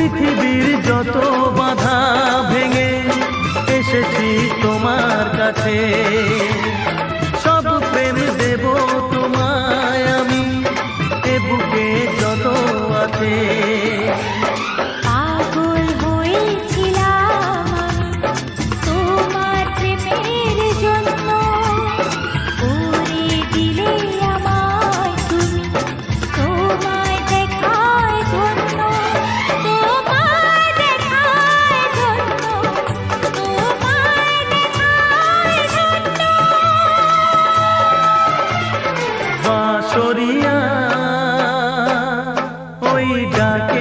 পৃথিবীর যত বাধা ভেঙে এসেছি তোমার কাছে, সব প্রেম দেব তোমায় আমি, এ বুকে যত আছে। পাগল হয়েছিলাম তোমার প্রেমের জন্য, করে দিলে আমায় তুমি, তোমায় দেখায় ধন্য, তোমায় দেখায় ধন্য, তোমায় দেখায় ধন্য। বাঁশরিয়া ওই ডাকে